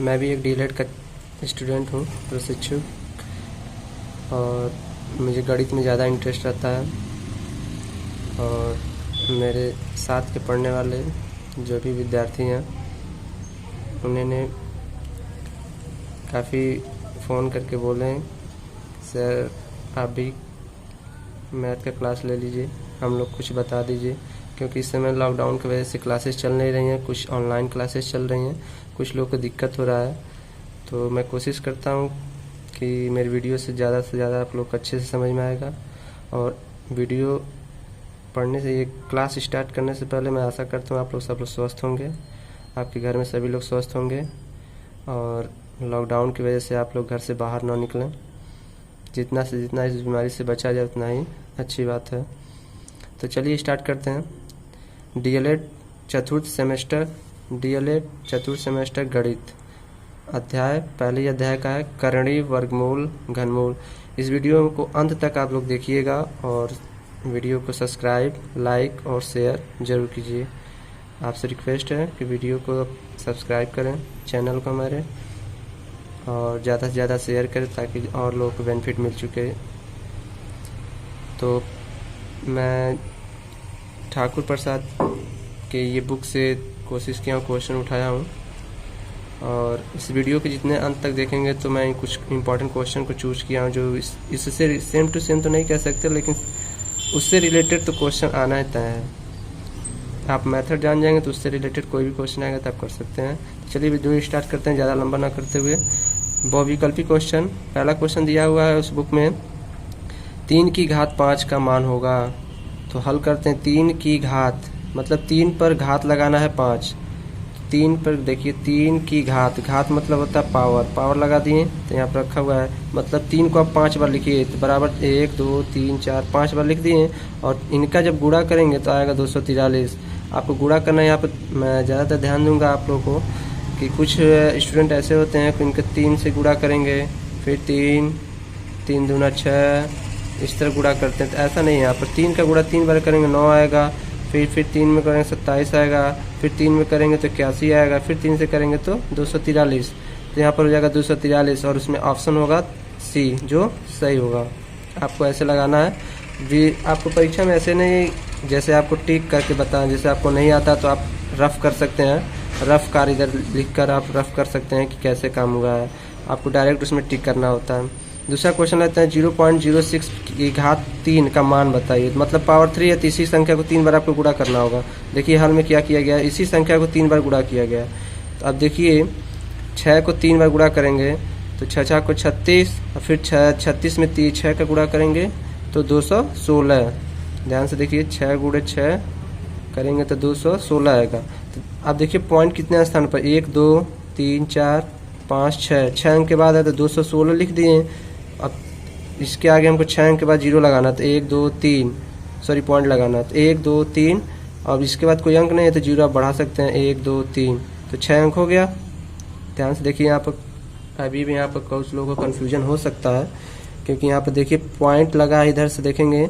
मैं भी एक डीएलएड का स्टूडेंट हूँ, प्रशिक्षुक, और मुझे गणित में ज़्यादा इंटरेस्ट रहता है। और मेरे साथ के पढ़ने वाले जो भी विद्यार्थी हैं उन्होंने काफ़ी फ़ोन करके बोले हैं, सर आप भी मैथ का क्लास ले लीजिए, हम लोग कुछ बता दीजिए, क्योंकि इस समय लॉकडाउन की वजह से क्लासेस चल नहीं रही हैं, कुछ ऑनलाइन क्लासेस चल रही हैं, कुछ लोगों को दिक्कत हो रहा है। तो मैं कोशिश करता हूँ कि मेरी वीडियो से ज़्यादा आप लोग को अच्छे से समझ में आएगा। और वीडियो पढ़ने से, ये क्लास स्टार्ट करने से पहले मैं आशा करता हूँ आप लोग सब लोग स्वस्थ होंगे, आपके घर में सभी लोग स्वस्थ होंगे, और लॉकडाउन की वजह से आप लोग घर से बाहर ना निकलें। जितना से जितना इस बीमारी से बचा जाए उतना ही अच्छी बात है। तो चलिए स्टार्ट करते हैं। डीएलएड चतुर्थ सेमेस्टर गणित अध्याय, पहले अध्याय का है करणीय, वर्गमूल, घनमूल। इस वीडियो को अंत तक आप लोग देखिएगा और वीडियो को सब्सक्राइब, लाइक और शेयर जरूर कीजिए। आपसे रिक्वेस्ट है कि वीडियो को सब्सक्राइब करें चैनल को हमारे, और ज़्यादा से ज़्यादा शेयर करें ताकि और लोगों को बेनिफिट मिल चुके। तो मैं ठाकुर प्रसाद के ये बुक से कोशिश किया हूँ, क्वेश्चन उठाया हूँ, और इस वीडियो के जितने अंत तक देखेंगे तो मैं कुछ इंपॉर्टेंट क्वेश्चन को चूज किया हूँ जो इससे सेम टू सेम तो नहीं कह सकते, लेकिन उससे रिलेटेड तो क्वेश्चन आना ही तय है। आप मेथड जान जाएंगे तो उससे रिलेटेड कोई भी क्वेश्चन आएगा तो आप कर सकते हैं। चलिए वीडियो स्टार्ट करते हैं, ज़्यादा लंबा ना करते हुए। बहुविकल्पी क्वेश्चन, पहला क्वेश्चन दिया हुआ है उस बुक में, 3 की घात 5 का मान होगा। तो हल करते हैं। 3 की घात मतलब 3 पर घात लगाना है 5। 3 पर देखिए, 3 की घात, घात मतलब होता है पावर, पावर लगा दिए तो यहाँ पर रखा हुआ है, मतलब 3 को आप 5 बार लिखिए तो बराबर 1 2 3 4 5 बार लिख दिए। और इनका जब गुणा करेंगे तो आएगा 243। आपको गुणा करना है। यहाँ पर मैं ज़्यादातर ध्यान दूंगा आप लोगों को कि कुछ स्टूडेंट ऐसे होते हैं कि इनके 3 से गुणा करेंगे, फिर 3 दूना 6, इस तरह गुणा करते हैं। तो ऐसा नहीं है, यहाँ पर 3 का गुणा 3 बार करेंगे 9 आएगा, फिर 3 में करेंगे 27 आएगा, फिर 3 में करेंगे तो 81 आएगा, फिर 3 से करेंगे तो 243। तो यहाँ पर हो जाएगा 243, और उसमें ऑप्शन होगा सी जो सही होगा। आपको ऐसे लगाना है जी। आपको परीक्षा में ऐसे नहीं जैसे आपको टिक करके बताएं, जैसे आपको नहीं आता तो आप रफ कर सकते हैं, रफ कार्य इधर लिख कर आप रफ कर सकते हैं कि कैसे काम हुआ है। आपको डायरेक्ट उसमें टिक करना होता है। दूसरा क्वेश्चन लेते हैं, 0.06 की घात 3 का मान बताइए। मतलब पावर 3 है, तीसरी संख्या को 3 बार आपको गुणा करना होगा। देखिए हल में क्या किया गया है, इसी संख्या को 3 बार गुणा किया गया है। तो अब देखिए 6 को 3 बार गुणा करेंगे तो 6 को 36, और फिर 36 में 6 का गुणा करेंगे तो 216। ध्यान से देखिए, 6 गुणे 6 करेंगे तो 216 आएगा। तो अब देखिए पॉइंट कितने स्थान पर, 1 2 3 4 5 6 अंक के बाद है तो 216 लिख दिए। अब इसके आगे हमको 6 अंक के बाद 0 लगाना, तो 1 2 3 पॉइंट लगाना, तो 1 2 3। अब इसके बाद कोई अंक नहीं है तो 0 आप बढ़ा सकते हैं, 1 2 3, तो 6 अंक हो गया। ध्यान से देखिए, यहाँ पर अभी भी यहाँ पर कुछ लोगों को कन्फ्यूजन हो सकता है, क्योंकि यहाँ पर देखिए पॉइंट लगा है, इधर से देखेंगे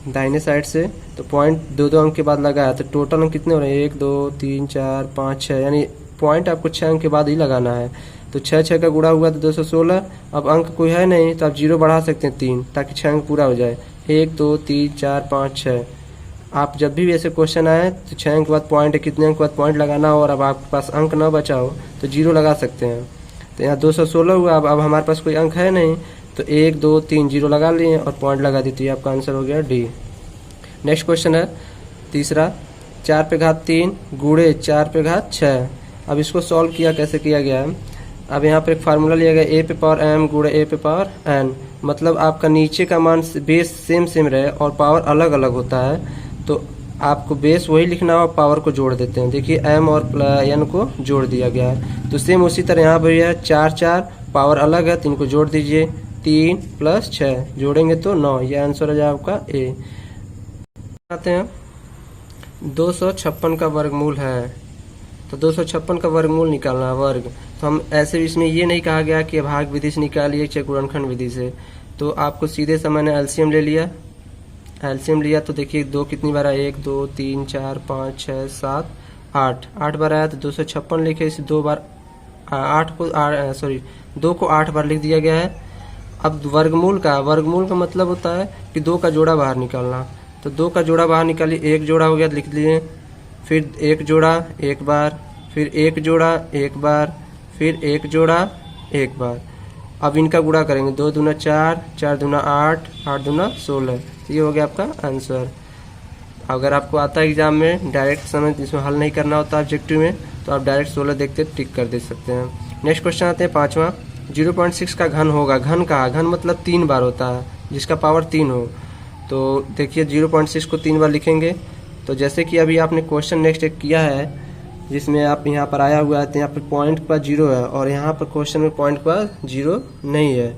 दाहिने साइड से तो पॉइंट 2 अंक के बाद लगा है, तो टोटल अंक कितने हो रहे हैं, 1 2 3 4 5 6, यानी पॉइंट आपको 6 अंक के बाद ही लगाना है। तो 6 का गुणा हुआ तो 216। अब अंक कोई है नहीं तो आप 0 बढ़ा सकते हैं 3, ताकि 6 अंक पूरा हो जाए। 1 2 3 4 5 6। आप जब भी ऐसे क्वेश्चन आए तो 6 अंक के बाद पॉइंट है, कितने अंक के बाद पॉइंट लगाना हो, और अब आपके पास अंक ना बचा हो तो 0 लगा सकते हैं। तो यहाँ 216 हुआ। अब हमारे पास कोई अंक है नहीं तो 1 2 3 0 लगा लिए और पॉइंट लगा दी, तो ये आपका आंसर हो गया डी। नेक्स्ट क्वेश्चन है तीसरा, 4 पे घात 3 गुणे 4 पे घात 6। अब इसको सॉल्व किया, कैसे किया गया है। अब यहाँ पर एक फार्मूला लिया गया, ए पे पावर m गुणे ए पे पावर n। मतलब आपका नीचे का मान बेस सेम रहे और पावर अलग अलग होता है, तो आपको बेस वही लिखना हो, पावर को जोड़ देते हैं। देखिए m और n को जोड़ दिया गया है। तो सेम उसी तरह यहाँ पर है 4 4, पावर अलग है तो इनको जोड़ दीजिए, 3 + 6 जोड़ेंगे तो 9। यह आंसर हो जाए आपका ए। आते हैं 256 का वर्गमूल है, तो 256 का वर्गमूल निकालना है, वर्ग। तो हम ऐसे इसमें ये नहीं कहा गया कि भाग विधि से निकालिए चाहे गुणनखंड विधि से, तो आपको सीधे से मैंने एलसीएम ले लिया। एलसीएम लिया तो देखिए 2 कितनी बार है, 1 2 3 4 5 6 7 8, 8 बार आया तो 256 लिखे, इसे 2 बार 8 को 2 को 8 बार लिख दिया गया है। अब वर्गमूल का मतलब होता है कि 2 का जोड़ा बाहर निकालना। तो 2 का जोड़ा बाहर निकालिए, 1 जोड़ा हो गया लिख लिए, फिर 1 जोड़ा 1 बार, फिर 1 जोड़ा 1 बार, फिर 1 जोड़ा 1 बार। अब इनका गुणा करेंगे, 2 दूना 4, 4 दूना 8, 8 दूना 16। तो ये हो गया आपका आंसर। अगर आपको आता है एग्जाम में डायरेक्ट समझ, इसमें हल नहीं करना होता ऑब्जेक्टिव में, तो आप डायरेक्ट 16 देखते टिक कर दे सकते हैं। नेक्स्ट क्वेश्चन आते हैं 5वां। 0.6 का घन होगा। घन का घन मतलब 3 बार होता है, जिसका पावर 3 हो। तो देखिए 0.6 को 3 बार लिखेंगे। तो जैसे कि अभी आपने क्वेश्चन नेक्स्ट एक किया है, जिसमें आप यहाँ पर आया हुआ है, तो यहाँ पर पॉइंट पर 0 है और यहाँ पर क्वेश्चन में पॉइंट पर 0 नहीं है।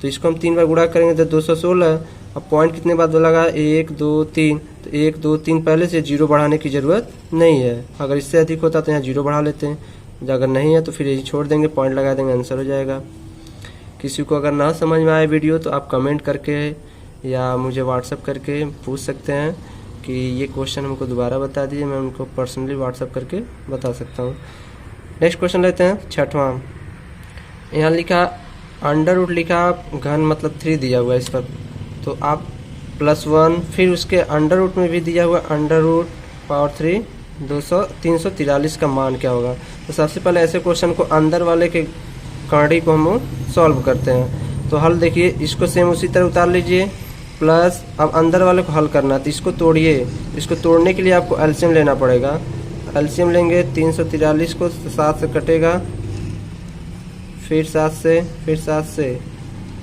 तो इसको हम 3 बार गुणा करेंगे तो 216। अब पॉइंट कितने बार लगा, 1 2 3, तो 1 2 3 पहले से 0 बढ़ाने की ज़रूरत नहीं है। अगर इससे अधिक होता तो यहाँ 0 बढ़ा लेते हैं, अगर नहीं है तो फिर यही छोड़ देंगे, पॉइंट लगा देंगे, आंसर हो जाएगा। किसी को अगर ना समझ में आए वीडियो तो आप कमेंट करके या मुझे व्हाट्सअप करके पूछ सकते हैं कि ये क्वेश्चन हमको दोबारा बता दीजिए, मैं उनको पर्सनली व्हाट्सअप करके बता सकता हूँ। नेक्स्ट क्वेश्चन लेते हैं 6वां। यहाँ लिखा अंडर रूट लिखा, घन मतलब 3 दिया हुआ है इस पर, तो आप +1, फिर उसके अंडर रूट में भी दिया हुआ अंडर रूट पावर 3 343 का मान क्या होगा। तो सबसे पहले ऐसे क्वेश्चन को अंदर वाले के कड़ी को हम सॉल्व करते हैं। तो हल देखिए, इसको सेम उसी तरह उतार लीजिए, प्लस अब अंदर वाले को हल करना है तो इसको तोड़िए। इसको तोड़ने के लिए आपको एलसीएम लेना पड़ेगा। एलसीएम लेंगे, 343 को 7 से कटेगा, फिर 7 से, फिर 7 से,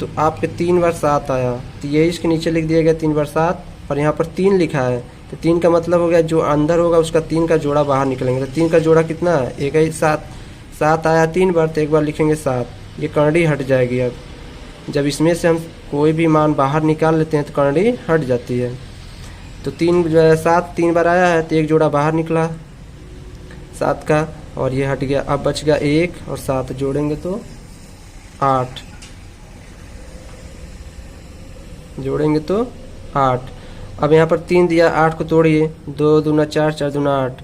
तो आपके 3 बार 7 आया। तो ये इसके नीचे लिख दिया गया 3 बार 7, और यहाँ पर 3 लिखा है। तो 3 का मतलब हो गया जो अंदर होगा उसका 3 का जोड़ा बाहर निकलेंगे। तो 3 का जोड़ा कितना है, एक ही 7 आया 3 बार, तो एक बार लिखेंगे 7। ये करड़ी हट जाएगी। अब जब इसमें से हम कोई भी मान बाहर निकाल लेते हैं तो करड़ी हट जाती है। तो 7 3 बार आया है तो एक जोड़ा बाहर निकला 7 का, और ये हट गया। अब बच गया 1 और 7 जोड़ेंगे तो 8, जोड़ेंगे तो 8। अब यहाँ पर 3 दिया, 8 को तोड़िए, 2 दूना 4, 4 दूना 8।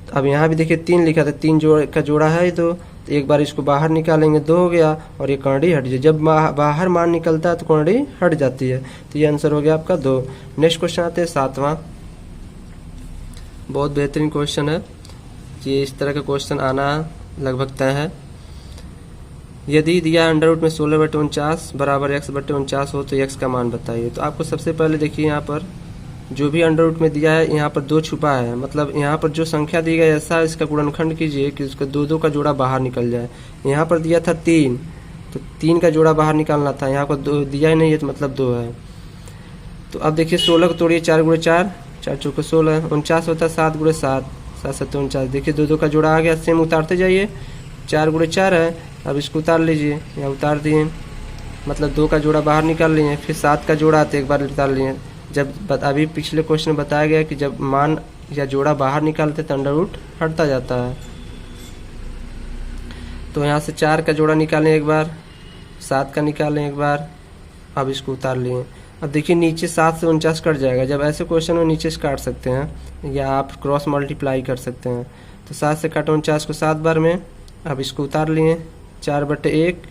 अब यहाँ भी देखिए 3 लिखा था, 3 का जोड़ा है तो एक बार इसको बाहर निकालेंगे, 2 हो गया, और ये करड़ी हट जाए। जब बाहर मान निकलता है तो करड़ी हट जाती है। तो ये आंसर हो गया आपका 2। नेक्स्ट क्वेश्चन आते हैं 7वां। बहुत बेहतरीन क्वेश्चन है ये, इस तरह का क्वेश्चन आना लगभग तय है। यदि दिया अंडर रूट में 16/49 बराबर x/49 हो तो x का मान बताइए। तो आपको सबसे पहले देखिए यहाँ पर जो भी अंडर रूट में दिया है, यहाँ पर 2 छुपा है, मतलब यहाँ पर जो संख्या दी गई ऐसा इसका गुणनखंड कीजिए कि उसका 2 का जोड़ा बाहर निकल जाए। यहाँ पर दिया था 3, तो 3 का जोड़ा बाहर निकालना था, यहाँ पर 2 दिया ही नहीं है तो मतलब 2 है। तो अब देखिए 16 को तोड़िए, 4 × 4, 4 × 4 16, 49 होता है, 7 × 7, 7 7 49। देखिए 2 का जोड़ा आ गया, सेम उतारते जाइए, 4 × 4 है, अब इसको उतार लीजिए, या उतार दिए, मतलब 2 का जोड़ा बाहर निकाल लिए। फिर 7 का जोड़ा आते एक बार उतार लिए। जब अभी पिछले क्वेश्चन में बताया गया कि जब मान या जोड़ा बाहर निकालते तो अंडर रूट हटता जाता है। तो यहाँ से 4 का जोड़ा निकालें एक बार, 7 का निकालें एक बार, अब इसको उतार लिए। अब देखिए नीचे 7 से 49 कट जाएगा। जब ऐसे क्वेश्चन में नीचे से काट सकते हैं या आप क्रॉस मल्टीप्लाई कर सकते हैं। तो 7 से काटो 49 को 7 बार में, अब इसको उतार लिए, 4/1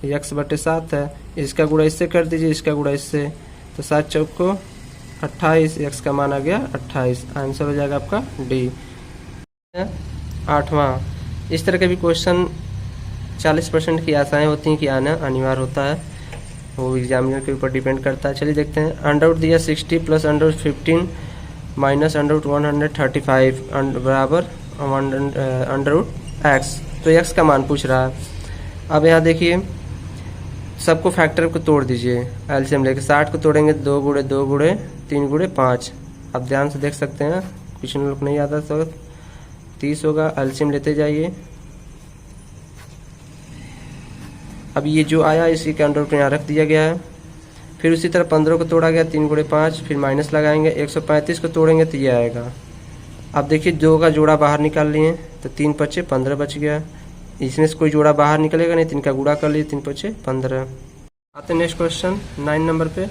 x/7 है, इसका गुणा इससे कर दीजिए, इसका गुणा इससे, तो 7 चौक को 28, x का मान आ गया 28। आंसर हो जाएगा आपका डी। 8वां, इस तरह के भी क्वेश्चन 40% की आशाएं होती हैं कि आना अनिवार्य होता है, वो एग्जामिनर के ऊपर डिपेंड करता है। चलिए देखते हैं। अंडर रूट दिया 60 + under root 15 minus under root 135 बराबर अंडर रूट x। तो x का मान पूछ रहा है। अब यहाँ देखिए सबको फैक्टर को तोड़ दीजिए, एलसीएम लेके 60 को तोड़ेंगे 2 × 2 × 3 × 5। अब ध्यान से देख सकते हैं, कुछ लोग नहीं आता तो 30 होगा। एलसीएम लेते जाइए। अब ये जो आया इसी के अंडर रूट यहाँ रख दिया गया है। फिर उसी तरह 15 को तोड़ा गया 3 × 5, फिर माइनस लगाएंगे, 135 को तोड़ेंगे तो ये आएगा। अब देखिए 2 का जोड़ा बाहर निकाल लिए, तो 3 × 5 = 15 बच गया। इसमें से कोई जोड़ा बाहर निकलेगा नहीं, 3 का गुणा कर लिए, 3 × 5 = 15। आते नेक्स्ट क्वेश्चन 9 नंबर पे।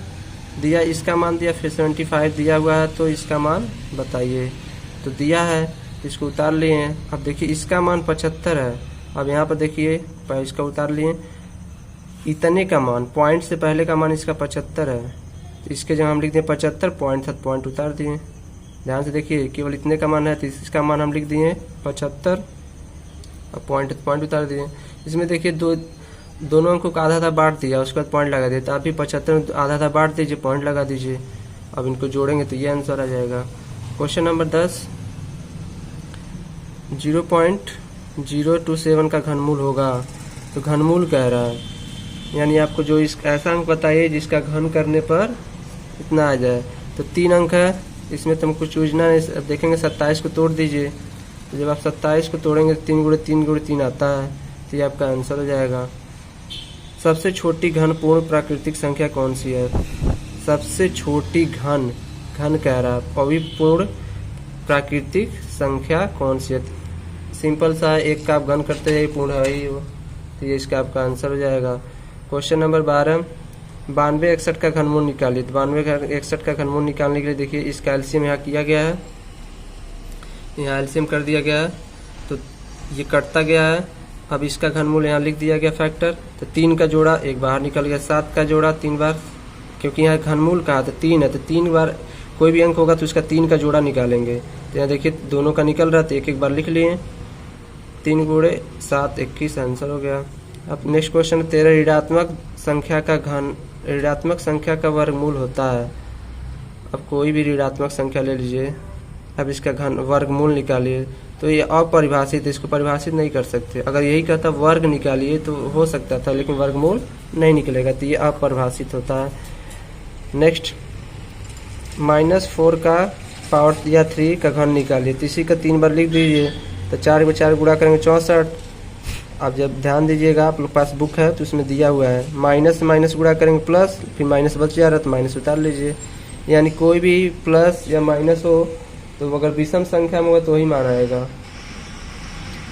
दिया इसका मान दिया, फिर 75 दिया हुआ है, तो इसका मान बताइए। तो दिया है तो इसको उतार लिए हैं। अब देखिए इसका मान 75 है। अब यहाँ पर देखिए पहले इसका उतार लिए, इतने का मान, पॉइंट से पहले का मान इसका 75 है, तो इसके जगह हम लिख दिए 75, पॉइंट था पॉइंट उतार दिए। ध्यान से देखिए केवल इतने का मान है तो इसका मान हम लिख दिए 75, अब पॉइंट उतार दिए। इसमें देखिए दोनों अंकों को आधा आधा बांट दिया, उसके बाद पॉइंट लगा दिया। तो आप भी 75 आधा आधा बांट दीजिए, पॉइंट लगा दीजिए। अब इनको जोड़ेंगे तो ये आंसर आ जाएगा। क्वेश्चन नंबर 10, 0.027 का घनमूल होगा। तो घनमूल कह रहा है, यानी आपको जो इस ऐसा अंक बताइए जिसका घन करने पर इतना आ जाए। तो 3 अंक है, इसमें तुमको चूजना है। अब देखेंगे 27 को तोड़ दीजिए, तो जब आप 27 को तोड़ेंगे 3 गुणे 3 गुणे 3 आता है, तो ये आपका आंसर हो जाएगा। सबसे छोटी घन पूर्ण प्राकृतिक संख्या कौन सी है? सबसे छोटी घन कह रहा है, अविपूर्ण प्राकृतिक संख्या कौन सी है? सिंपल सा है, 1 का आप घन करते हैं पूर्ण है ही वो, तो ये इसका आपका आंसर हो जाएगा। क्वेश्चन नंबर 12, 9261 का घनमूल निकालिए। तो 9261 का घनमूल निकालने के लिए देखिए इसका एलसीएम यहाँ किया गया है, यहाँ एलसीएम कर दिया गया है, तो ये कटता गया है। अब इसका घनमूल यहाँ लिख दिया गया फैक्टर। तो 3 का जोड़ा 1 बाहर निकल गया, 7 का जोड़ा 3 बार, क्योंकि यहाँ घनमूल कहा तो 3 है, तो 3 बार कोई भी अंक होगा तो उसका 3 का जोड़ा निकालेंगे। तो यहाँ देखिए दोनों का निकल रहा था, एक एक बार लिख लिए। 3 गुणे 7 21 आंसर हो गया। अब नेक्स्ट क्वेश्चन 13, ऋणात्मक संख्या का वर्गमूल होता है। अब कोई भी ऋणात्मक संख्या ले लीजिए, अब इसका वर्गमूल निकालिए। तो ये अपरिभाषित, इसको परिभाषित नहीं कर सकते। अगर यही कहता वर्ग निकालिए तो हो सकता था, लेकिन वर्गमूल नहीं निकलेगा, तो ये अपरिभाषित होता है। नेक्स्ट, -4 का पावर या 3 का घन निकालिए। तो इसी का 3 बार लिख दीजिए, तो 4 को 4 गुणा करेंगे 64। अब जब ध्यान दीजिएगा, आप लोग पास बुक है तो उसमें दिया हुआ है माइनस से माइनस गुणा करेंगे प्लस, फिर माइनस बच जा रहा है तो माइनस उतार लीजिए। यानी कोई भी प्लस या माइनस हो तो अगर विषम संख्या में होगा तो वही मान आएगा।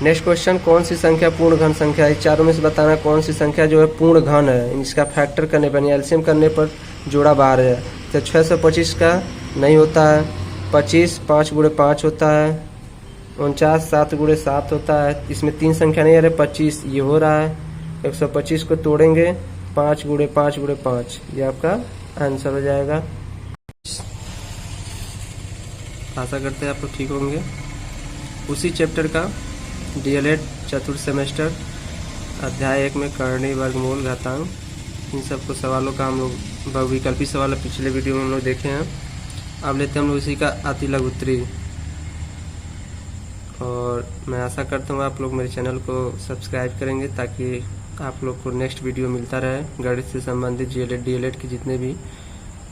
नेक्स्ट क्वेश्चन, कौन सी संख्या पूर्ण घन संख्या है? चारों में से बताना कौन सी संख्या जो है पूर्ण घन है। इसका फैक्टर करने पर, एलसीएम करने पर जोड़ा बाहर है। तो 625 का नहीं होता है, 25 5 गुणे 5 होता है, 49 7 गुणे 7 होता है। इसमें 3 संख्या नहीं आ रही, 25 ये हो रहा है। 125 को तोड़ेंगे 5 गुणे 5 गुणे 5, ये आपका आंसर हो जाएगा। आशा करते हैं आप लोग ठीक होंगे। उसी चैप्टर का डीएलएड चतुर्थ सेमेस्टर अध्याय 1 में कर्ण वर्गमूल घातांक, इन सबको सवालों का हम लोग बहुविकल्पी सवाल पिछले वीडियो में हम लोग देखे हैं। अब लेते हैं हम लोग उसी का अति लघु उत्तरी। और मैं आशा करता हूँ आप लोग मेरे चैनल को सब्सक्राइब करेंगे ताकि आप लोग को नेक्स्ट वीडियो मिलता रहे। गणित से संबंधित जीएलएड डीएलएड के जितने भी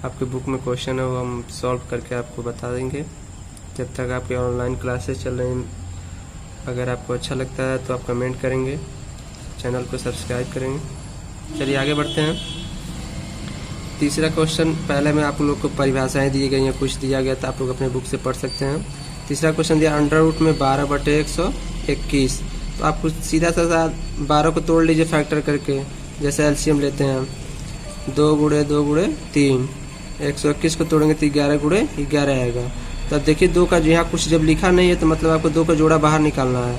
आपके बुक में क्वेश्चन है वो हम सॉल्व करके आपको बता देंगे जब तक आपके ऑनलाइन क्लासेस चल रही हैं। अगर आपको अच्छा लगता है तो आप कमेंट करेंगे, चैनल को सब्सक्राइब करेंगे। चलिए आगे बढ़ते हैं। तीसरा क्वेश्चन, पहले में आप लोग को परिभाषाएं दी गई हैं, कुछ दिया गया था, आप लोग अपने बुक से पढ़ सकते हैं। तीसरा क्वेश्चन दिया अंडर रूट में 12/121। तो आप कुछ सीधा सा 12 को तोड़ लीजिए फैक्टर करके, जैसे एलसीएम लेते हैं 2 गुणे 2 गुणे 3। 121 को तोड़ेंगे तो 11 गुणे 11 आएगा। तो अब देखिए 2 का यहाँ कुछ जब लिखा नहीं है तो मतलब आपको 2 का जोड़ा बाहर निकालना है।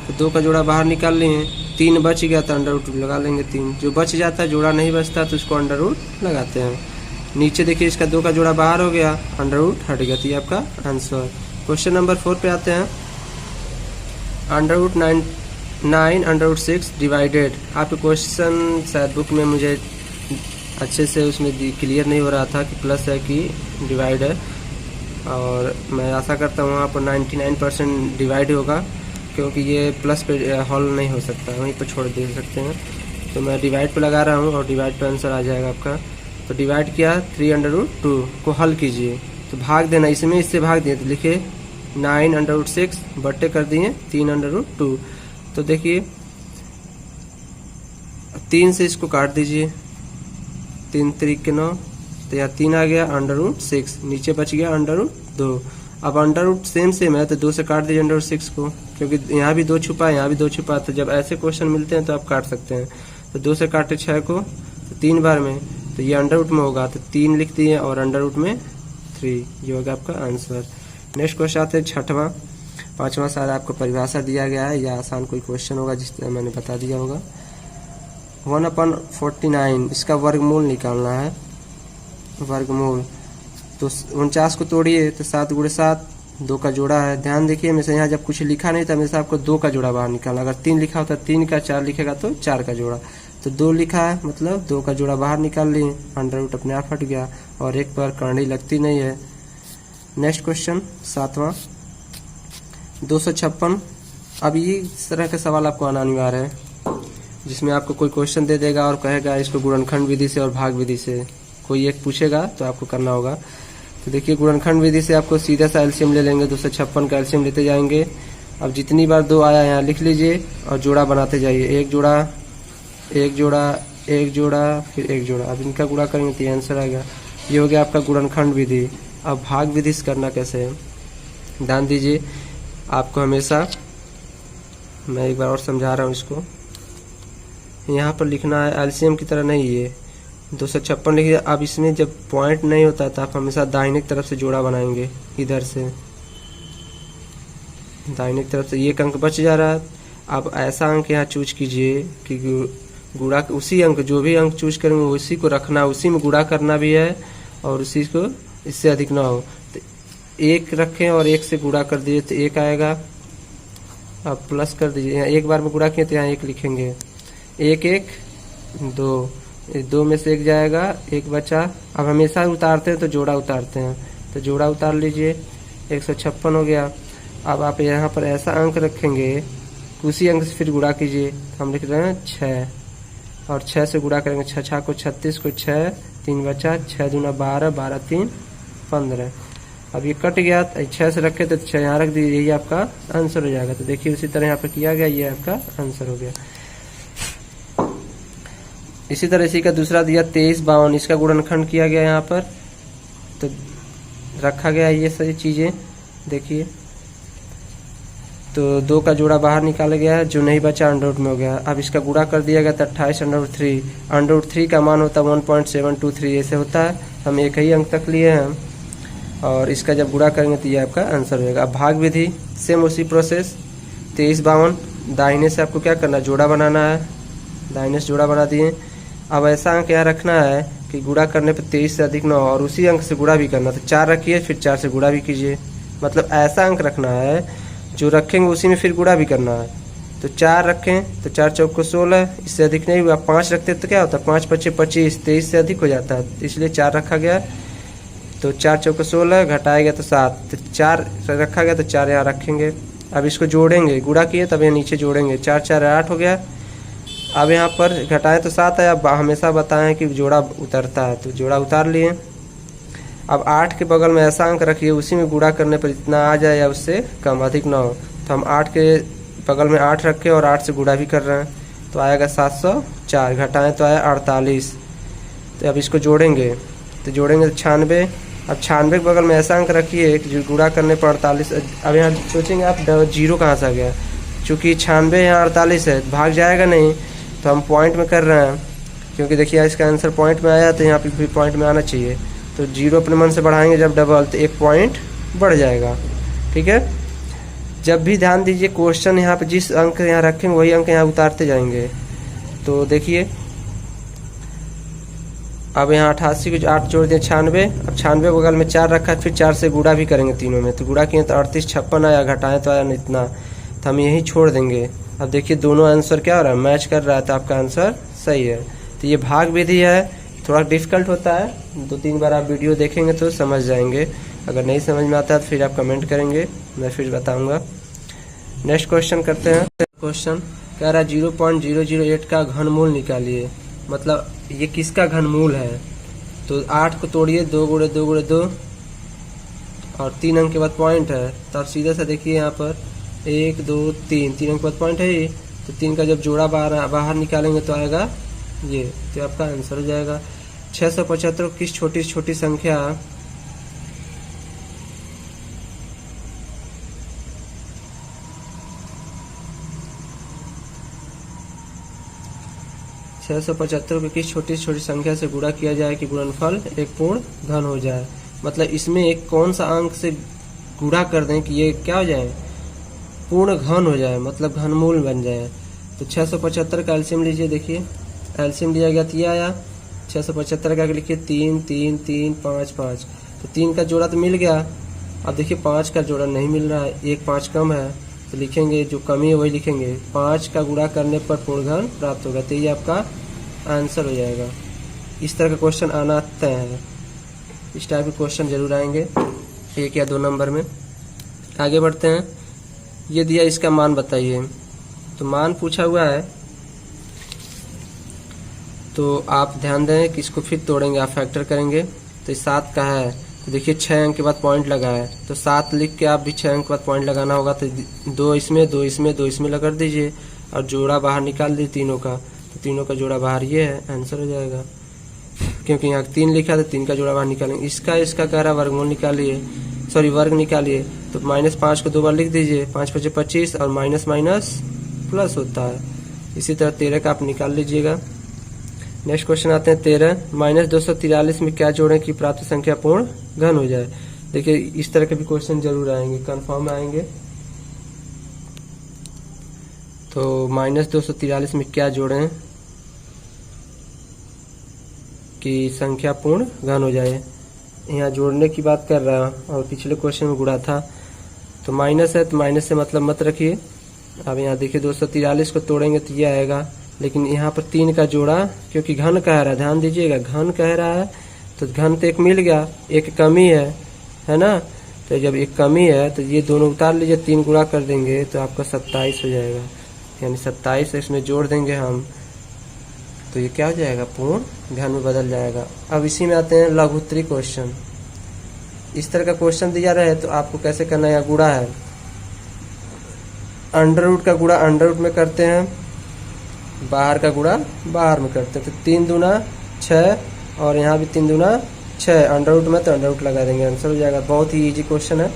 तो 2 का जोड़ा बाहर निकाल लिए, 3 बच गया तो अंडर रूट लगा लेंगे 3। जो बच जाता है, जोड़ा नहीं बचता तो उसको अंडर रूट लगाते हैं। नीचे देखिए इसका 2 का जोड़ा बाहर हो गया, अंडर रूट हट गया, तो ये आपका आंसर। क्वेश्चन नंबर 4 पे आते हैं। Under root 9 under root 6 divided. आपके क्वेश्चन शायद बुक में मुझे अच्छे से उसमें क्लियर नहीं हो रहा था कि प्लस है कि डिवाइड है, और मैं आशा करता हूँ वहाँ पर 99% डिवाइड होगा, क्योंकि ये प्लस पे हॉल नहीं हो सकता, वहीं पर छोड़ दे सकते हैं। तो मैं डिवाइड पे लगा रहा हूँ और डिवाइड पे आंसर आ जाएगा आपका। तो डिवाइड किया 3 अंडर रूट 2 को हल कीजिए, तो भाग देना, इसमें इससे भाग दिए तो लिखे 9 अंडर रूट 6 बट्टे कर दिए 3 अंडर रूट 2। तो देखिए 3 से इसको काट दीजिए, 3 3 के 9, तो यहाँ 3 आ गया, अंडर रूट 6 नीचे बच गया अंडर रूट 2। अब अंडर रूट सेम है तो 2 से काट दीजिए अंडर रूट 6 को, क्योंकि यहाँ भी 2 छुपा है, यहाँ भी 2 छुपा है। तो जब ऐसे क्वेश्चन मिलते हैं तो आप काट सकते हैं। तो 2 से काटे 6 को तो 3 बार में, तो ये अंडर रूट में होगा, तो 3 लिख दिए और अंडर रूट में 3, ये होगा आपका आंसर। नेक्स्ट क्वेश्चन आते हैं 6वां। 5वां शायद आपको परिभाषा दिया गया है या आसान कोई क्वेश्चन होगा जिस तरह मैंने बता दिया होगा। 1/49 इसका वर्गमूल निकालना है। वर्गमूल तो 49 को तोड़िए तो 7 × 7 2 का जोड़ा है। ध्यान देखिए हमेशा यहाँ जब कुछ लिखा नहीं था हमेशा आपको 2 का जोड़ा बाहर निकालना। अगर 3 लिखा होता 3 का, 4 लिखेगा तो 4 का जोड़ा। तो 2 लिखा है मतलब 2 का जोड़ा बाहर निकाल लिए, अंडर रूट अपने आप हट गया और 1 पर करनी लगती नहीं है। नेक्स्ट क्वेश्चन 7वां 256। अब ये इस तरह का सवाल आपको आना अनिवार्य है जिसमें आपको कोई क्वेश्चन दे देगा और कहेगा इसको गुणनखंड विधि से और भाग विधि से कोई एक पूछेगा तो आपको करना होगा। तो देखिए गुणनखंड विधि से आपको सीधा सा एलसीएम ले लेंगे। 256 का एलसीएम लेते जाएंगे। अब जितनी बार 2 आया यहाँ लिख लीजिए और जोड़ा बनाते जाइए। एक जोड़ा, एक जोड़ा, एक जोड़ा, फिर एक जोड़ा। अब इनका गुणा करेंगे तो ये आंसर आएगा। ये हो गया आपका गुणनखंड विधि। अब भाग विधि से करना कैसे है, ध्यान दीजिए। आपको हमेशा, मैं एक बार और समझा रहा हूँ इसको, यहाँ पर लिखना है एलसीएम की तरह नहीं। ये 256 लिखिए। अब इसमें जब पॉइंट नहीं होता तो आप हमेशा दाहिने की तरफ से जोड़ा बनाएंगे। इधर से दाहिने की तरफ से ये अंक बच जा रहा है। अब ऐसा अंक यहाँ चूज कीजिए कि गुणा उसी अंक, जो भी अंक चूज करेंगे उसी को रखना, उसी में गुणा करना भी है और उसी को इससे अधिक ना हो। तो 1 रखें और 1 से गुणा कर दीजिए तो 1 आएगा। अब प्लस कर दीजिए, यहाँ एक बार में गुणा किए तो यहाँ 1 लिखेंगे। 1 1 2, 2 में से 1 जाएगा, 1 बचा। अब हमेशा उतारते हैं तो जोड़ा उतारते हैं, तो जोड़ा उतार लीजिए। 156 हो गया। अब आप यहाँ पर ऐसा अंक रखेंगे, उसी अंक से फिर गुणा कीजिए। हम लिख रहे हैं 6 और 6 से गुणा करेंगे। 6 6 को 36 को 6, 3 बचा, 6 दूना 12, 12 3 15। अब ये कट गया, 6 से रखे तो 6 यहाँ रख दीजिए, यही आपका आंसर हो जाएगा। तो देखिए उसी तरह यहाँ पर किया गया, ये आपका आंसर हो गया। इसी तरह इसी का दूसरा दिया 23/52, इसका गुणनखंड किया गया यहाँ पर, तो रखा गया ये सारी चीजें। देखिए तो 2 का जोड़ा बाहर निकाला गया, जो नहीं बचा अंडर रूट में हो गया। अब इसका गुणा कर दिया गया तो 28 अंडर रूट 3 का मान होता है 1.723, ऐसे होता है। हम एक ही अंक तक लिए हैं और इसका जब गुणा करेंगे तो ये आपका आंसर होगा। अब भाग विधि सेम उसी प्रोसेस। 23/52 दाहिने से आपको क्या करना है, जोड़ा बनाना है। दाहिने से जोड़ा बना दिए। अब ऐसा अंक यहाँ रखना है कि गुणा करने पर 23 से अधिक ना हो और उसी अंक से गुणा भी करना। तो 4 रखिए, फिर 4 से गुणा भी कीजिए। मतलब ऐसा अंक रखना है जो रखेंगे उसी में फिर गुणा भी करना है। तो 4 रखें तो 4 चौक को 16, इससे अधिक नहीं हुआ। 5 रखते तो क्या होता है, 5 5 25, 23 से अधिक हो जाता है, इसलिए 4 रखा गया। तो 4 चौक को 16, घटाया गया तो 7, तो 4 रखा गया तो 4 यहाँ रखेंगे। अब इसको जोड़ेंगे, गुणा किए तब यहाँ नीचे जोड़ेंगे। 4 4 8 हो गया। अब यहाँ पर घटाएं तो 7 है। अब हमेशा बताएं कि जोड़ा उतरता है, तो जोड़ा उतार लिए। अब 8 के बगल में ऐसा अंक रखिए उसी में गुणा करने पर इतना आ जाए या उससे कम, अधिक ना हो। तो हम 8 के बगल में 8 रखे और 8 से गुणा भी कर रहे हैं, तो आएगा 704। घटाएं तो आया 48। तो अब इसको जोड़ेंगे, तो जोड़ेंगे तो 96। अब 96 के बगल में ऐसा अंक रखिए जो गुणा करने पर 48। अब यहाँ सोचेंगे आप जीरो कहाँ से आ गया, चूँकि 96 यहाँ 48 है, भाग जाएगा नहीं, तो हम पॉइंट में कर रहे हैं। क्योंकि देखिए इसका आंसर पॉइंट में आया तो यहाँ पे भी पॉइंट में आना चाहिए। तो 0 अपने मन से बढ़ाएंगे जब डबल, तो 1 पॉइंट बढ़ जाएगा। ठीक है। जब भी ध्यान दीजिए क्वेश्चन यहाँ पे जिस अंक यहाँ रखेंगे वही अंक यहाँ उतारते जाएंगे। तो देखिए अब यहाँ 88 को 8 जोड़ दिए 96। अब 96 बगल में 4 रखा, फिर 4 से गुणा भी करेंगे तीनों में। तो गुणा किए तो 38 56 आया, घटाएं तो आया इतना, तो हम यही छोड़ देंगे। अब देखिए दोनों आंसर क्या हो रहा है, मैच कर रहा है, तो आपका आंसर सही है। तो ये भाग विधि है, थोड़ा डिफिकल्ट होता है, 2-3 बार आप वीडियो देखेंगे तो समझ जाएंगे। अगर नहीं समझ में आता है तो फिर आप कमेंट करेंगे, मैं फिर बताऊंगा। नेक्स्ट क्वेश्चन करते हैं। क्वेश्चन कह रहा है 0.008 का घनमूल निकालिए। मतलब ये किसका घनमूल है, तो 8 को तोड़िए, 2 × 2 × 2 और 3 अंक के बाद पॉइंट है। तो आप सीधा सा देखिए यहाँ पर 1 2 3, 3 अंक के बाद पॉइंट है ही, तो 3 का जब जोड़ा बाहर निकालेंगे तो आएगा ये, तो आपका आंसर हो जाएगा। 675 किस छोटी छोटी संख्या 675 को किस छोटी छोटी संख्या से गुणा किया जाए कि गुणनफल एक पूर्ण घन हो जाए। मतलब इसमें एक कौन सा अंक से गुणा कर दें कि ये क्या हो जाए, पूर्ण घन हो जाए, मतलब घनमूल बन जाए। तो 675 का एलसीएम लीजिए। देखिए एलसीएम लिया गया तो ये आया 675 का, लिखिए 3 3 3 5 5। तो 3 का जोड़ा तो मिल गया। अब देखिए 5 का जोड़ा नहीं मिल रहा है, एक 5 कम है, तो लिखेंगे जो कमी है वही लिखेंगे। 5 का गुणा करने पर पूर्ण घन प्राप्त होगा, तो ये आपका आंसर हो जाएगा। इस तरह का क्वेश्चन आना तय है। इस टाइप के क्वेश्चन जरूर आएंगे 1 या 2 नंबर में। आगे बढ़ते हैं। ये दिया, इसका मान बताइए। तो मान पूछा हुआ है, तो आप ध्यान दें कि इसको फिर तोड़ेंगे, आप फैक्टर करेंगे। तो 7 का है, तो देखिए 6 अंक के बाद पॉइंट लगा है, तो 7 लिख के आप भी 6 अंक के बाद पॉइंट लगाना होगा। तो 2 इसमें 2 इसमें 2 इसमें लगा दीजिए और जोड़ा बाहर निकाल दीजिए तीनों का। तो तीनों का जोड़ा बाहर ये है, आंसर हो जाएगा। क्योंकि यहाँ 3 लिखा तो 3 का जोड़ा बाहर निकालेंगे। इसका कह रहा वर्गमूल निकालिए, सॉरी वर्ग निकालिए। तो -5 को 2 बार लिख दीजिए, 5 5 25 और माइनस माइनस प्लस होता है। इसी तरह 13 का आप निकाल लीजिएगा। नेक्स्ट क्वेश्चन आते हैं 13। -243 में क्या जोड़ें कि प्राप्त संख्या पूर्ण घन हो जाए। देखिए इस तरह के भी क्वेश्चन जरूर आएंगे, कंफर्म आएंगे। तो -243 में क्या जोड़ें कि संख्या पूर्ण घन हो जाए। यहाँ जोड़ने की बात कर रहा है और पिछले क्वेश्चन में गुणा था। तो माइनस है, तो माइनस से मतलब मत रखिए। अब यहाँ देखिए 243 को तोड़ेंगे तो ये आएगा, लेकिन यहाँ पर 3 का जोड़ा, क्योंकि घन कह रहा है, ध्यान दीजिएगा घन कह रहा है, तो घन तो एक मिल गया, एक कमी है ना। तो जब एक कमी है तो ये दोनों उतार लीजिए, 3 गुणा कर देंगे तो आपका 27 हो जाएगा। यानी 27 इसमें जोड़ देंगे हम, तो ये क्या हो जाएगा, पूर्ण घन में बदल जाएगा। अब इसी में आते हैं लघुत्तरी क्वेश्चन। इस तरह का क्वेश्चन दिया रहे तो आपको कैसे करना है। गुणा है, अंडर रूट का गुणा अंडर रूट में करते हैं, बाहर का गुणा बाहर में करते हैं। तो 3 दूना 6 और यहाँ भी 3 दूना 6, अंडर रूट में तो अंडर रूट लगा देंगे, आंसर हो जाएगा। बहुत ही इजी क्वेश्चन है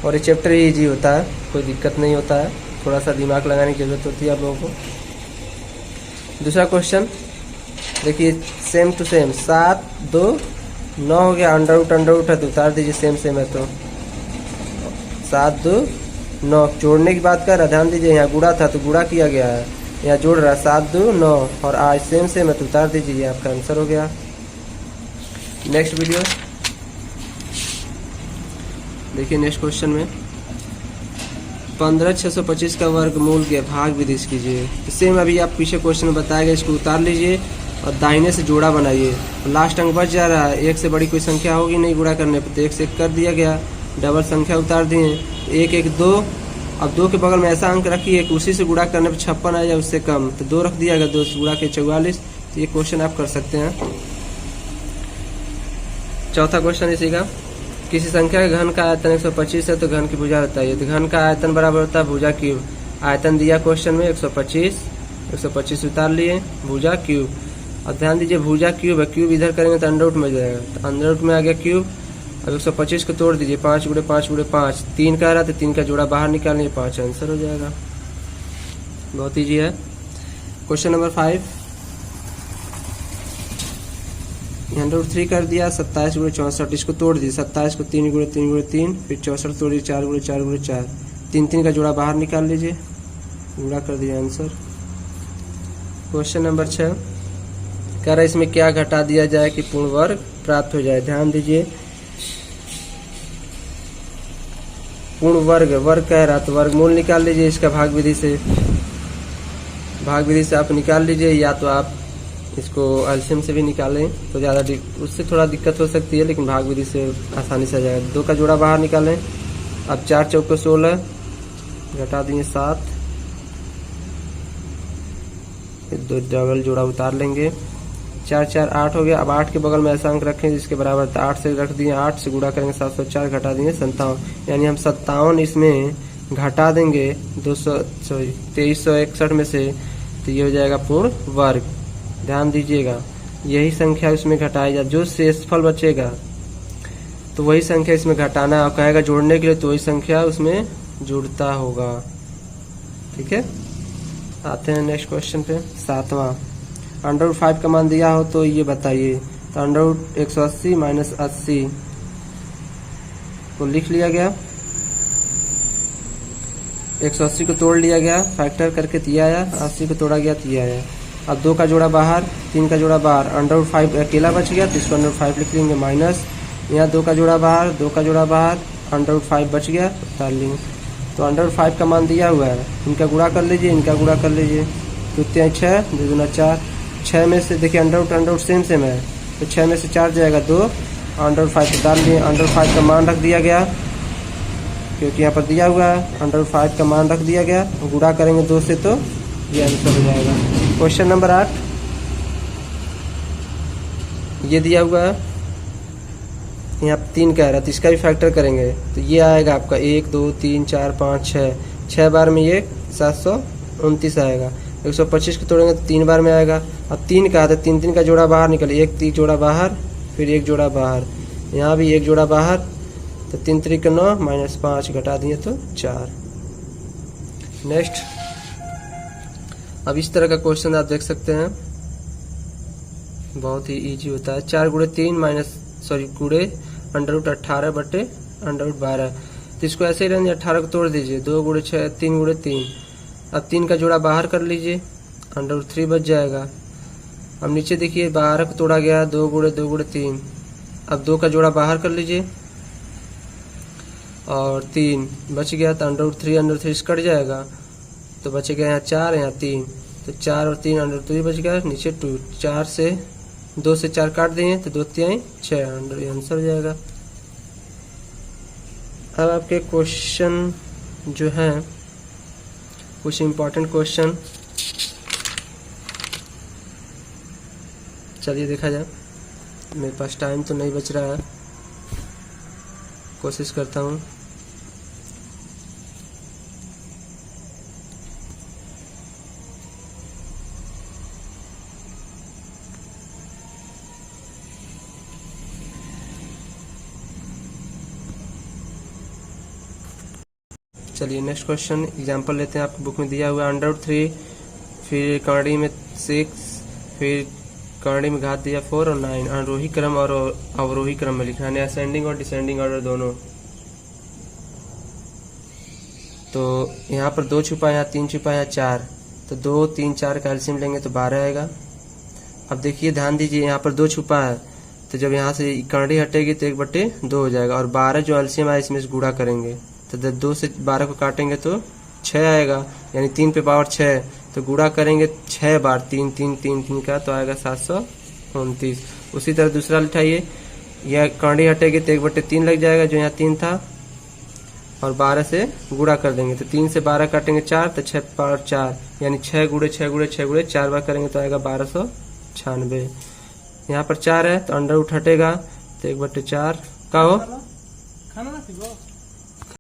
और ये चैप्टर ही इजी होता है, कोई दिक्कत नहीं होता है, थोड़ा सा दिमाग लगाने की जरूरत होती है आप लोगों को। दूसरा क्वेश्चन देखिए, सेम टू सेम, 7 2 9 हो गया, अंडर रूट है तो उतार दीजिए, सेम है। तो 7 2 9 जोड़ने की बात कर रहा, ध्यान दीजिए यहाँ गुणा था तो गुणा किया गया है, यहाँ जोड़ रहा है 7 2 9 और आज सेम है तो उतार दीजिए, आपका आंसर हो गया। नेक्स्ट वीडियो देखिए। नेक्स्ट क्वेश्चन में 15/625 का वर्गमूल के भाग विधि कीजिए। तो सेम अभी आप पीछे क्वेश्चन में बताया गया, इसको उतार लीजिए और दाहिने से जोड़ा बनाइए। लास्ट अंक बच जा रहा है, 1 से बड़ी कोई संख्या होगी नहीं गुणा करने पर, तो 1 से 1 कर दिया गया, डबल संख्या उतार दिए, 1 1 2। अब 2 के बगल में ऐसा अंक रखिए कि उसी से गुणा करने पर 56 आ जाए, उससे कम, तो 2 रख दिया गया, 2 से गुणा के 44। तो ये क्वेश्चन आप कर सकते हैं। चौथा क्वेश्चन इसी का, किसी संख्या के घन का आयतन 125 है तो घन की भुजा बताइए। तो घन का आयतन बराबर होता है भुजा क्यूब। आयतन दिया क्वेश्चन में 125 उतार लिए, भुजा क्यूब। अब ध्यान दीजिए भुजा क्यूब है, क्यूब इधर करेंगे तो अंडर रूट में जाएगा, तो अंडर रूट में आ गया क्यूब। अब 125 को तोड़ दीजिए, 5 × 5 × 5, 3 कह रहा तो 3 का जोड़ा बाहर निकालिए, 5 आंसर हो जाएगा। बहुत ईजी है। क्वेश्चन नंबर 5, √3 कर दिया, 27 × 64, इसको तोड़ दिए, 27 को 3 × 3 × 3, फिर 64 तोड़िए, 4 × 4 × 4, 3 का जोड़ा बाहर निकाल लीजिए, गुणा कर दिया, आंसर। क्वेश्चन नंबर 6 कह रहा है इसमें क्या घटा दिया जाए कि पूर्ण वर्ग प्राप्त हो जाए। ध्यान दीजिए, पूर्ण वर्ग कह रहा तो वर्गमूल निकाल लीजिए इसका भाग विधि से आप निकाल लीजिए, या तो आप इसको एलसीएम से भी निकालें तो ज़्यादा उससे थोड़ा दिक्कत हो सकती है, लेकिन भाग विधि से आसानी से आ जाएगा। 2 का जोड़ा बाहर निकालें। अब 4 × 4 = 16, घटा दिए 7, फिर 2 डबल जोड़ा उतार लेंगे, 4 4 8 हो गया। अब 8 के बगल में ऐसा अंक रखें जिसके बराबर, 8 से रख दिए, 8 से गुणा करेंगे 704, घटा दिए 57, यानी हम 57 इसमें घटा देंगे 2361 में से, तो ये हो जाएगा पूर्ण वर्ग। ध्यान दीजिएगा, यही संख्या इसमें घटाई जाए, जो शेषफल बचेगा तो वही संख्या इसमें घटाना, और कहेगा जोड़ने के लिए तो वही संख्या उसमें जुड़ता होगा। ठीक है, आते हैं नेक्स्ट क्वेश्चन पे। 7वां, √5 का मान दिया हो तो ये बताइए। तो √180 - 80 को लिख लिया गया। 180 को तोड़ लिया गया, फैक्टर करके दिया आया, 80 को तोड़ा गया दिया आया। अब 2 का जोड़ा बाहर, 3 का जोड़ा बाहर, √5 अकेला बच गया तो इसको √5 लिख लेंगे माइनस। यहाँ 2 का जोड़ा बाहर, 2 का जोड़ा बाहर, √5 बच गया उतार लेंगे। तो √5 का मान दिया हुआ है, इनका गुणा कर लीजिए, इनका गुणा कर लीजिए। तो 6 2 दूना 4, 6 में से देखिए अंडर सेम है, तो 6 में से 4 जाएगा 2, √5 को डाल दिए। √5 का मान रख दिया गया क्योंकि यहाँ पर दिया हुआ है, √5 का मान रख दिया गया। गुणा करेंगे 2 से तो ये आंसर हो जाएगा। क्वेश्चन नंबर 8 ये दिया हुआ है, यहाँ 3 कह रहा है तो इसका भी फैक्टर करेंगे तो ये आएगा आपका 1 2 3 4 5 6, 6 बार में ये 729 आएगा। 125 को तोड़ेंगे तो 3 बार में आएगा। अब 3 का है तो 3 का जोड़ा बाहर निकले, 1 जोड़ा बाहर, फिर 1 जोड़ा बाहर, यहाँ भी 1 जोड़ा बाहर, तो 3 3 का 9 -5 घटा दिए तो 4। नेक्स्ट, अब इस तरह का क्वेश्चन आप देख सकते हैं, बहुत ही इजी होता है। 4 गुणे 3 गुणे √18 बटे √12, तो इसको ऐसे ही रहने 18 को तोड़ दीजिए, 2 गुणे 6 3 गुणे 3। अब 3 का जोड़ा बाहर कर लीजिए, √3 बच जाएगा। अब नीचे देखिए 12 को तोड़ा गया, 2 गुणे 3। अब 2 का जोड़ा बाहर कर लीजिए और 3 बच गया तो √3 कट जाएगा, तो बचेगा यहाँ 4 यहाँ 3, तो 4 और 3 √3 बच गया, नीचे 2, 4 से 2 से 4 काट दिए तो 2 3 6 आंसर हो जाएगा। अब आपके क्वेश्चन जो है कुछ इम्पोर्टेंट क्वेश्चन, चलिए देखा जाए। मेरे पास टाइम तो नहीं बच रहा है, कोशिश करता हूँ। चलिए नेक्स्ट क्वेश्चन एग्जांपल लेते हैं। आपकी बुक में दिया हुआ है √3, फिर करणी में 6, फिर करणी में घात दिया 4 और 9, आरोही क्रम और अवरोही क्रम में लिखना है, असेंडिंग और डिसेंडिंग ऑर्डर दोनों। तो यहाँ पर 2 छुपा, यहाँ 3 छुपा, यहाँ 4, तो 2 3 4 का एलसीएम लेंगे तो 12 आएगा। अब देखिए ध्यान दीजिए, यहाँ पर 2 छुपा है तो जब यहाँ से करणी हटेगी तो 1/2 हो जाएगा, और 12 जो एलसीएम है इसमें से गुणा करेंगे तो 2 से 12 को काटेंगे तो 6 आएगा, यानी 3 पे पावर 6, तो गुणा करेंगे 6 बार 3 3 3 3 का तो आएगा 729। उसी तरह दूसरा लिखाइए, यह करणी हटेगी तो 1/3 लग जाएगा जो यहाँ 3 था, और 12 से गुणा कर देंगे तो 3 से 12 काटेंगे 4, तो 6 पावर 4, यानी 6 गुणे 6 गुणे 6 गुणे 4 बार करेंगे तो आएगा 1296। यहाँ पर 4 है तो अंडर रूट हटेगा तो 1/4 का हो।